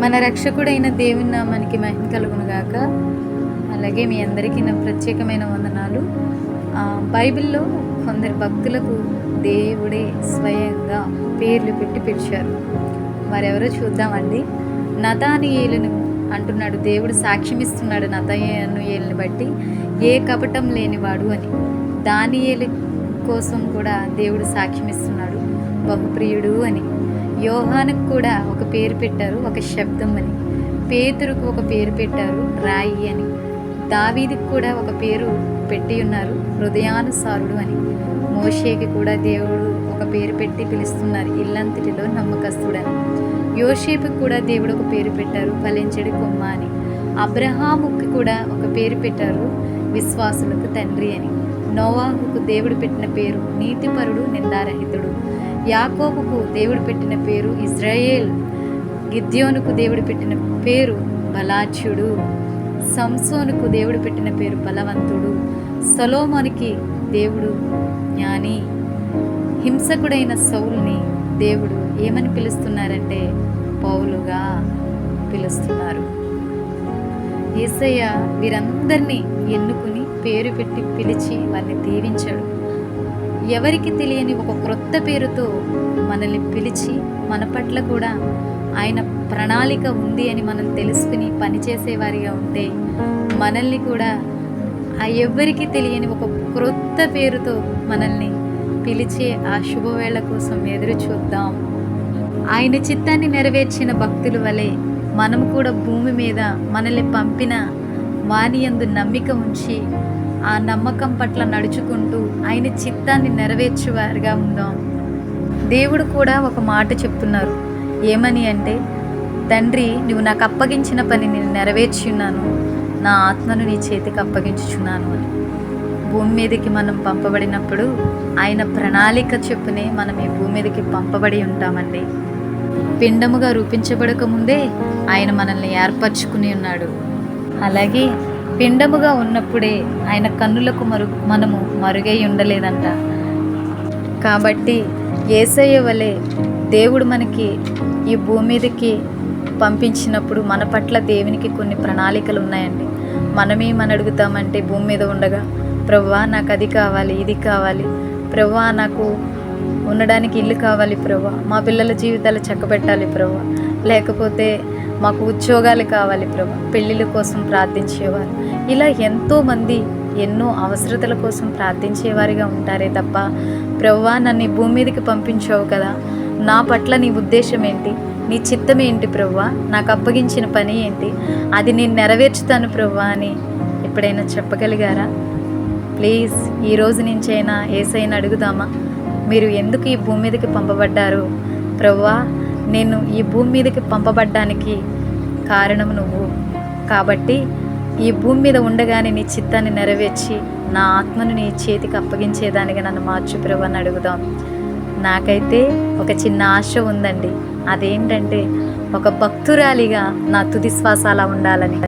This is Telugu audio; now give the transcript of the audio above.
మన రక్షకుడైన దేవుని నామానికి మహిమ కలుగును గాక. అలాగే మీ అందరికీ నా ప్రత్యేకమైన వందనాలు. బైబిల్లో కొందరు భక్తులకు దేవుడే స్వయంగా పేర్లు పెట్టి పిలిచారు. వారెవరో చూద్దామండి. నతానియేలును అంటున్నాడు, దేవుడు సాక్ష్యమిస్తున్నాడు నతానియేలుని బట్టి, ఏ కపటం లేనివాడు అని. దానియేలు కోసం కూడా దేవుడు సాక్ష్యమిస్తున్నాడు, బహుప్రియుడు అని. యోహానుకు కూడా ఒక పేరు పెట్టారు, ఒక శబ్దం అని. పేతురుకు ఒక పేరు పెట్టారు, రాయి అని. దావీదుకు కూడా ఒక పేరు పెట్టి ఉన్నారు, హృదయానుసారుడు అని. మోషేకి కూడా దేవుడు ఒక పేరు పెట్టి పిలుస్తున్నారు, ఇల్లంతటిలో నమ్మకస్తుడని. యోసేపుకి కూడా దేవుడు ఒక పేరు పెట్టారు, ఫలించడి కొమ్మ అని. అబ్రహాముకి కూడా ఒక పేరు పెట్టారు, విశ్వాసులకు తండ్రి అని. నోవాహుకు దేవుడు పెట్టిన పేరు నీతిపరుడు, నిందారహితుడు. యాకోబుకు దేవుడు పెట్టిన పేరు ఇజ్రాయేల్. గిద్యోనుకు దేవుడు పెట్టిన పేరు బలాచ్యుడు. సంసోనుకు దేవుడు పెట్టిన పేరు బలవంతుడు. సొలొమోనుకి దేవుడు జ్ఞాని. హింసకుడైన సౌలుని దేవుడు ఏమని పిలుస్తున్నారంటే పౌలుగా పిలుస్తున్నారు. యేసయ్య వీరందరినీ ఎన్నుకుని పేరు పెట్టి పిలిచి వారిని దీవించాడు. ఎవరికి తెలియని ఒక క్రొత్త పేరుతో మనల్ని పిలిచి మన పట్ల కూడా ఆయన ప్రణాళిక ఉంది అని మనం తెలుసుకుని పనిచేసేవారిగా ఉంటే, మనల్ని కూడా ఆ ఎవ్వరికి తెలియని ఒక క్రొత్త పేరుతో మనల్ని పిలిచే ఆ శుభవేళ కోసం ఎదురు చూద్దాం. ఆయన చిత్తాన్ని నెరవేర్చిన భక్తుల వలె మనం కూడా భూమి మీద మనల్ని పంపిన వాని యందు నమ్మిక ఉంచి ఆ నమ్మకం పట్ల నడుచుకుంటూ ఆయన చిత్తాన్ని నెరవేర్చేవారుగా ఉందాం. దేవుడు కూడా ఒక మాట చెప్తున్నారు, ఏమని అంటే, తండ్రి, నువ్వు నాకు అప్పగించిన పని నేను నెరవేర్చి ఉన్నాను, నా ఆత్మను నీ చేతికి అప్పగించుచున్నాను అని. భూమి మీదకి మనం పంపబడినప్పుడు ఆయన ప్రణాళిక చెప్పునే మనం ఈ భూమి మీదకి పంపబడి ఉంటామండి. పిండముగా రూపించబడక ముందే ఆయన మనల్ని ఏర్పరచుకుని ఉన్నాడు. అలాగే పిండముగా ఉన్నప్పుడే ఆయన కన్నులకు మనము మరుగై ఉండలేదంట. కాబట్టి యేసయ్య వలె దేవుడు మనకి ఈ భూమి మీదకి పంపించినప్పుడు మన పట్ల దేవునికి కొన్ని ప్రణాళికలు ఉన్నాయండి. మనమేమని అడుగుతామంటే భూమి మీద ఉండగా, ప్రభువా నాకు అది కావాలి, ఇది కావాలి, ప్రభువా నాకు ఉండడానికి ఇల్లు కావాలి, ప్రభువా మా పిల్లల జీవితాలు చక్కబెట్టాలి ప్రభువా, లేకపోతే మాకు ఉద్యోగాలు కావాలి ప్రభువా, పెళ్ళిళ్ళ కోసం ప్రార్థించేవారు. ఇలా ఎంతోమంది ఎన్నో అవసరతల కోసం ప్రార్థించేవారిగా ఉంటారే తప్ప, ప్రభువా నన్ను ఈ భూమి మీదకి పంపించావు కదా, నా పట్ల నీ ఉద్దేశం ఏంటి, నీ చిత్తం ఏంటి ప్రభువా, నాకు అప్పగించిన పని ఏంటి, అది నేను నెరవేర్చుతాను ప్రభువా అని ఎప్పుడైనా చెప్పగలిగారా? ప్లీజ్ ఈ రోజు నుంచైనా యేసయ్యను అడుగుదామా, మీరు ఎందుకు ఈ భూమి మీదకి పంపబడ్డారు ప్రభువా, నేను ఈ భూమి మీదకి పంపబడ్డానికి కారణం నువ్వు, కాబట్టి ఈ భూమి మీద ఉండగానే నీ చిత్తాన్ని నెరవేర్చి నా ఆత్మను నీ చేతికి అప్పగించేదానికి నన్ను మార్చు ప్రభువా అని అడుగుదాం. నాకైతే ఒక చిన్న ఆశ ఉందండి, అదేంటంటే ఒక భక్తురాలిగా నా తుది శ్వాస అలా ఉండాలని.